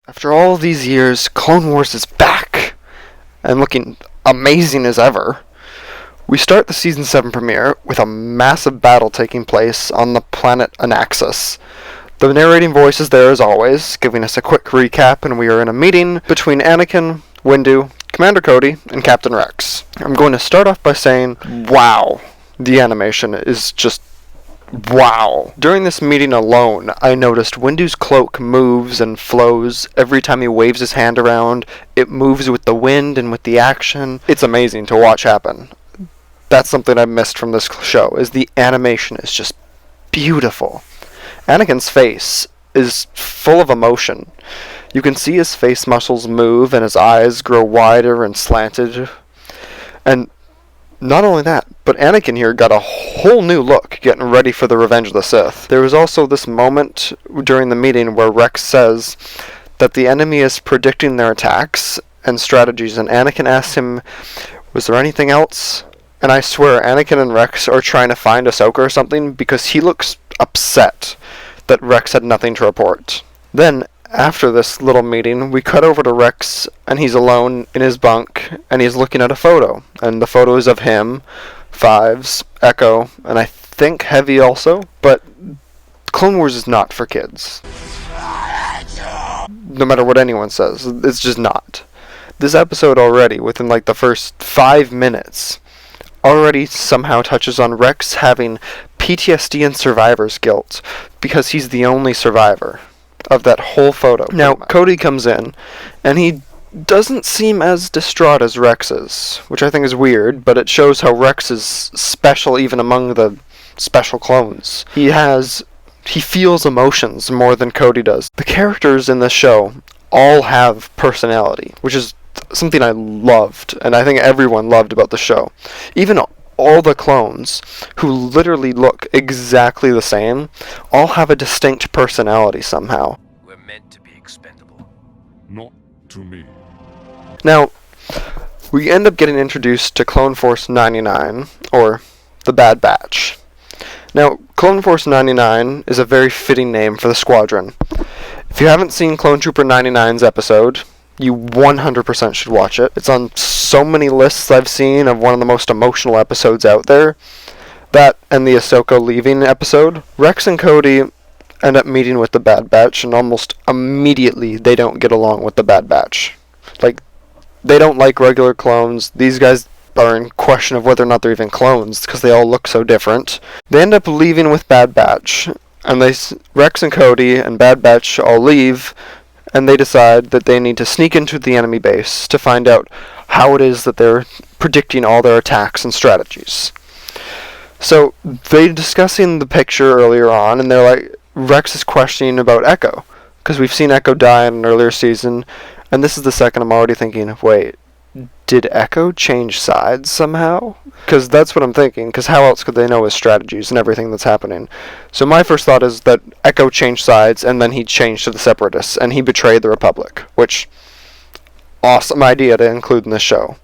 After all these years, Clone Wars is back, and looking amazing as ever. We start the Season 7 premiere with a massive battle taking place on the planet Anaxus. The narrating voice is there as always, giving us a quick recap, and we are in a meeting between Anakin, Windu, Commander Cody, and Captain Rex. I'm going to start off by saying, wow, the animation is just wow. During this meeting alone, I noticed Windu's cloak moves and flows every time he waves his hand around. It moves with the wind and with the action. It's amazing to watch happen. That's something I missed from this show, is the animation is just beautiful. Anakin's face is full of emotion. You can see his face muscles move and his eyes grow wider and slanted. And not only that, but Anakin here got a whole new look getting ready for the Revenge of the Sith. There was also this moment during the meeting where Rex says that the enemy is predicting their attacks and strategies, and Anakin asks him, was there anything else? And I swear Anakin and Rex are trying to find Ahsoka or something, because he looks upset that Rex had nothing to report. Then, after this little meeting, we cut over to Rex, and he's alone in his bunk, and he's looking at a photo. And the photo is of him, Fives, Echo, and I think Heavy also. But Clone Wars is not for kids. No matter what anyone says, it's just not. This episode already, within like the first 5 minutes, already somehow touches on Rex having PTSD and survivor's guilt, because he's the only survivor of that whole photo. Now, Cody comes in, and he doesn't seem as distraught as Rex is, which I think is weird, but it shows how Rex is special even among the special clones. He feels emotions more than Cody does. The characters in this show all have personality, which is something I loved, and I think everyone loved about the show. Even all the clones, who literally look exactly the same, all have a distinct personality somehow. We're meant to be expendable. Not to me. Now, we end up getting introduced to Clone Force 99, or the Bad Batch. Now, Clone Force 99 is a very fitting name for the squadron. If you haven't seen Clone Trooper 99's episode, you 100% should watch it. It's on so many lists I've seen of one of the most emotional episodes out there. That and the Ahsoka leaving episode. Rex and Cody end up meeting with the Bad Batch, and almost immediately they don't get along with the Bad Batch. Like, they don't like regular clones. These guys are in question of whether or not they're even clones, because they all look so different. They end up leaving with Bad Batch, and Rex and Cody and Bad Batch all leave, and they decide that they need to sneak into the enemy base to find out how it is that they're predicting all their attacks and strategies. So, they're discussing the picture earlier on, and they're like, Rex is questioning about Echo, because we've seen Echo die in an earlier season, and this is the second I'm already thinking, wait, did Echo change sides somehow? Because that's what I'm thinking, because how else could they know his strategies and everything that's happening? So my first thought is that Echo changed sides, and then he changed to the Separatists, and he betrayed the Republic, which, awesome idea to include in the show.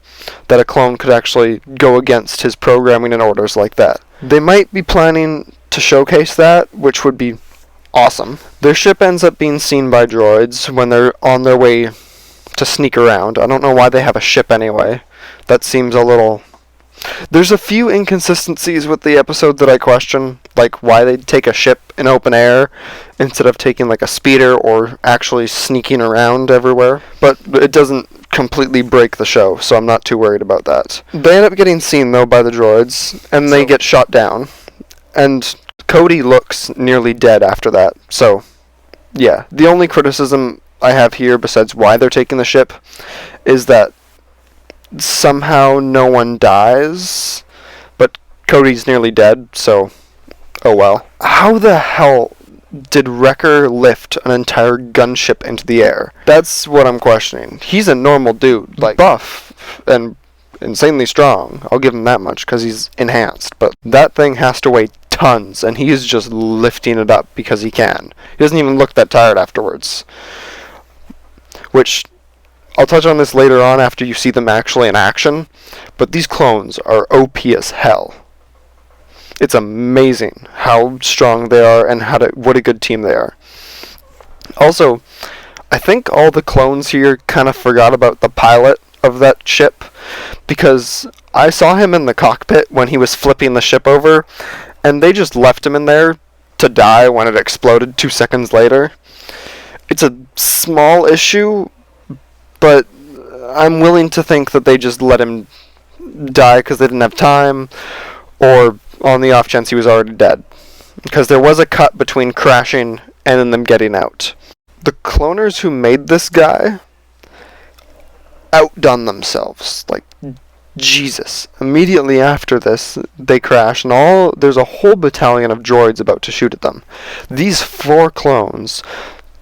That a clone could actually go against his programming and orders like that. They might be planning to showcase that, which would be awesome. Their ship ends up being seen by droids when they're on their way to sneak around. I don't know why they have a ship anyway. That seems a little... There's a few inconsistencies with the episode that I question, like why they'd take a ship in open air instead of taking like a speeder or actually sneaking around everywhere. But it doesn't completely break the show, so I'm not too worried about that. They end up getting seen though by the droids, and they get shot down. And Cody looks nearly dead after that, so yeah. The only criticism I have here, besides why they're taking the ship, is that somehow no one dies, but Cody's nearly dead, so oh well. How the hell did Wrecker lift an entire gunship into the air? That's what I'm questioning. He's a normal dude, like buff and insanely strong. I'll give him that much, because he's enhanced, but that thing has to weigh tons, and he is just lifting it up because he can. He doesn't even look that tired afterwards. Which, I'll touch on this later on after you see them actually in action, but these clones are OP as hell. It's amazing how strong they are and what a good team they are. Also, I think all the clones here kind of forgot about the pilot of that ship, because I saw him in the cockpit when he was flipping the ship over, and they just left him in there to die when it exploded 2 seconds later. It's a small issue, but I'm willing to think that they just let him die because they didn't have time, or on the off chance he was already dead. Because there was a cut between crashing and then them getting out. The cloners who made this guy outdone themselves. Like, Jesus. Immediately after this, they crash, and there's a whole battalion of droids about to shoot at them. These 4 clones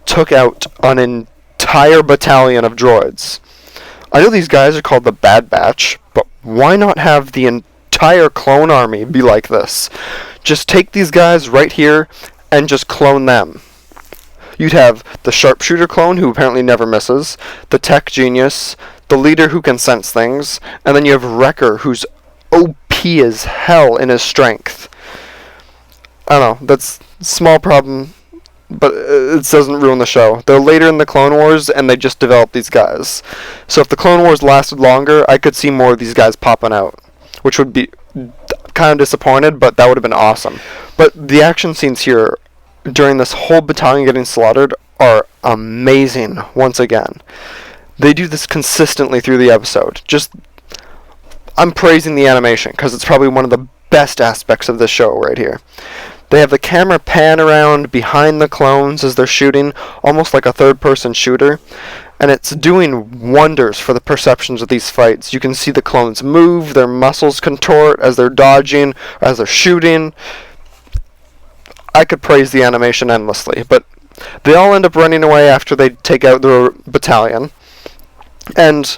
took out an entire battalion of droids. I know these guys are called the Bad Batch, but why not have the entire clone army be like this? Just take these guys right here and just clone them. You'd have the sharpshooter clone, who apparently never misses, the tech genius, the leader who can sense things, and then you have Wrecker, who's OP as hell in his strength. I don't know, that's a small problem, but it doesn't ruin the show. They're later in the Clone Wars, and they just developed these guys. So if the Clone Wars lasted longer, I could see more of these guys popping out, which would be kind of disappointed, but that would have been awesome. But the action scenes here, during this whole battalion getting slaughtered, are amazing once again. They do this consistently through the episode. I'm praising the animation, because it's probably one of the best aspects of this show right here. They have the camera pan around behind the clones as they're shooting, almost like a third-person shooter, and it's doing wonders for the perceptions of these fights. You can see the clones move, their muscles contort as they're dodging, as they're shooting. I could praise the animation endlessly, but they all end up running away after they take out their battalion, and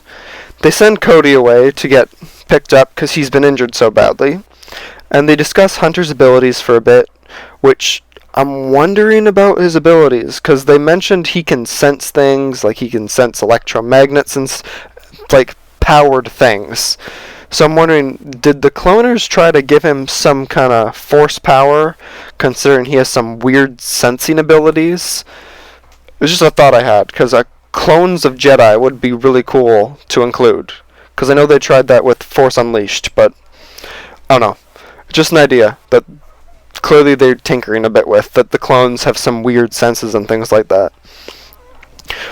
they send Cody away to get picked up because he's been injured so badly, and they discuss Hunter's abilities for a bit, which I'm wondering about his abilities, because they mentioned he can sense things, like he can sense electromagnets and like powered things. So I'm wondering, did the cloners try to give him some kind of force power, considering he has some weird sensing abilities? It was just a thought I had, because clones of Jedi would be really cool to include, because I know they tried that with Force Unleashed, but I don't know. Just an idea that clearly they're tinkering a bit with, that the clones have some weird senses and things like that.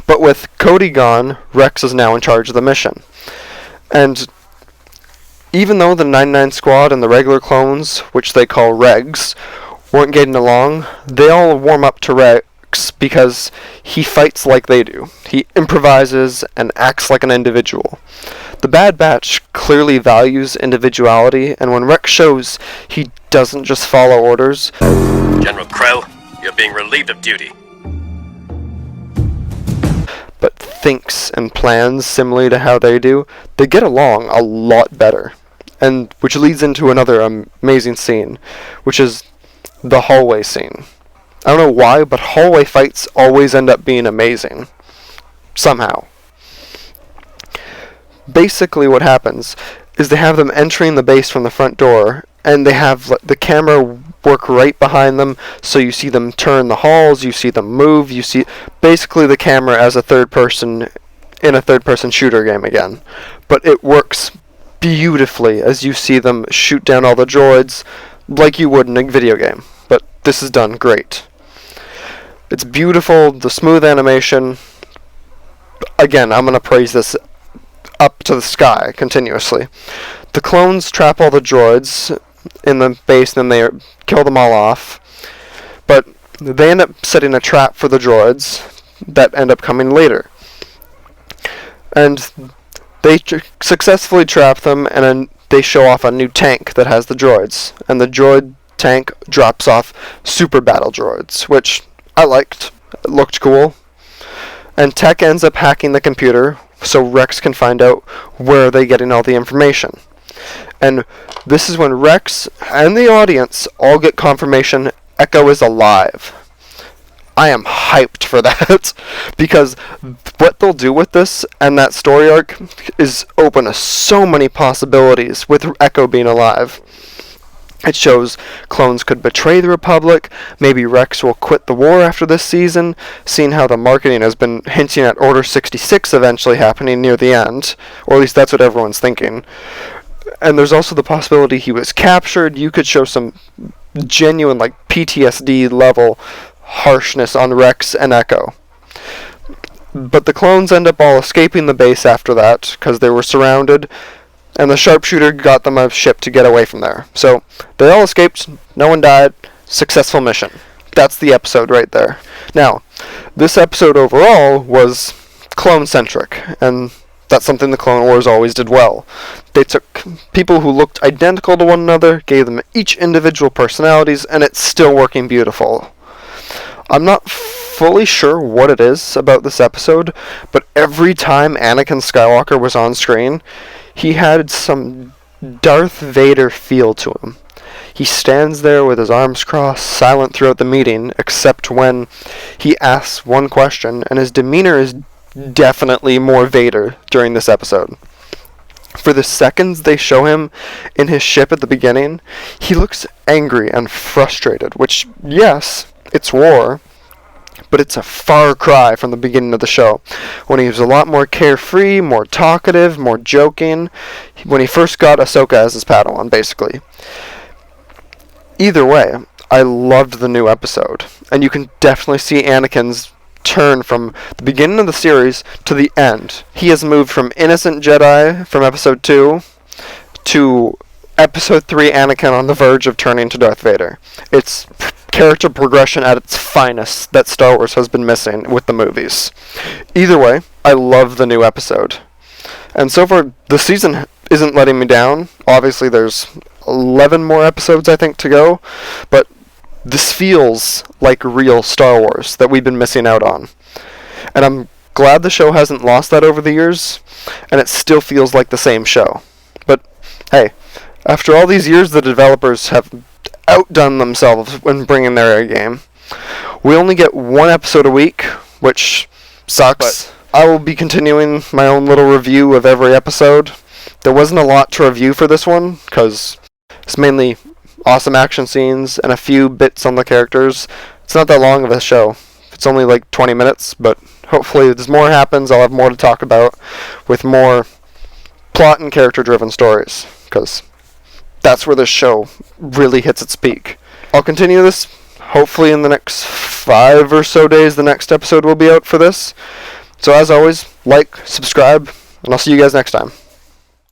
But with Cody gone, Rex is now in charge of the mission. And even though the 99 Squad and the regular clones, which they call Regs, weren't getting along, they all warm up to Rex because he fights like they do. He improvises and acts like an individual. The Bad Batch clearly values individuality, and when Rex shows he doesn't just follow orders, General Krell, you're being relieved of duty. but thinks and plans similarly to how they do, they get along a lot better. And which leads into another amazing scene, which is the hallway scene. I don't know why, but hallway fights always end up being amazing. Somehow. Basically what happens is they have them entering the base from the front door, and they have the camera work right behind them, so you see them turn the halls, you see them move, you see basically the camera as a third person in a third person shooter game again. But it works beautifully as you see them shoot down all the droids like you would in a video game. But this is done great. It's beautiful, the smooth animation. Again, I'm going to praise this up to the sky continuously. The clones trap all the droids in the base, and then they kill them all off. But they end up setting a trap for the droids that end up coming later. And they successfully trap them, and then they show off a new tank that has the droids. And the droid tank drops off super battle droids, which I liked. It looked cool. And Tech ends up hacking the computer, so Rex can find out where they're getting all the information. And this is when Rex and the audience all get confirmation Echo is alive. I am hyped for that, because what they'll do with this and that story arc is open to so many possibilities with Echo being alive. It shows clones could betray the Republic, maybe Rex will quit the war after this season, seeing how the marketing has been hinting at Order 66 eventually happening near the end, or at least that's what everyone's thinking. And there's also the possibility he was captured. You could show some genuine, like, PTSD level harshness on Rex and Echo. But the clones end up all escaping the base after that, because they were surrounded, and the sharpshooter got them a ship to get away from there. So, they all escaped, no one died, successful mission. That's the episode right there. Now, this episode overall was clone-centric, and that's something the Clone Wars always did well. They took people who looked identical to one another, gave them each individual personalities, and it's still working beautiful. I'm not fully sure what it is about this episode, but every time Anakin Skywalker was on screen, he had some Darth Vader feel to him. He stands there with his arms crossed, silent throughout the meeting, except when he asks one question, and his demeanor is definitely more Vader during this episode. For the seconds they show him in his ship at the beginning, he looks angry and frustrated, which, yes, it's war, but it's a far cry from the beginning of the show, when he was a lot more carefree, more talkative, more joking, when he first got Ahsoka as his Padawan, basically. Either way, I loved the new episode, and you can definitely see Anakin's turn from the beginning of the series to the end. He has moved from innocent Jedi from episode 2 to episode 3 Anakin on the verge of turning to Darth Vader. It's character progression at its finest that Star Wars has been missing with the movies. Either way, I love the new episode. And so far, the season isn't letting me down. Obviously, there's 11 more episodes, I think, to go. But this feels like real Star Wars that we've been missing out on. And I'm glad the show hasn't lost that over the years, and it still feels like the same show. But, hey, after all these years, the developers have outdone themselves when bringing their A game. We only get one episode a week, which sucks. But I will be continuing my own little review of every episode. There wasn't a lot to review for this one, because it's mainly awesome action scenes and a few bits on the characters. It's not that long of a show. It's only like 20 minutes, but hopefully as more happens, I'll have more to talk about with more plot and character-driven stories, because that's where this show really hits its peak. I'll continue this. Hopefully in the next 5 or so days, the next episode will be out for this. So as always, like, subscribe, and I'll see you guys next time.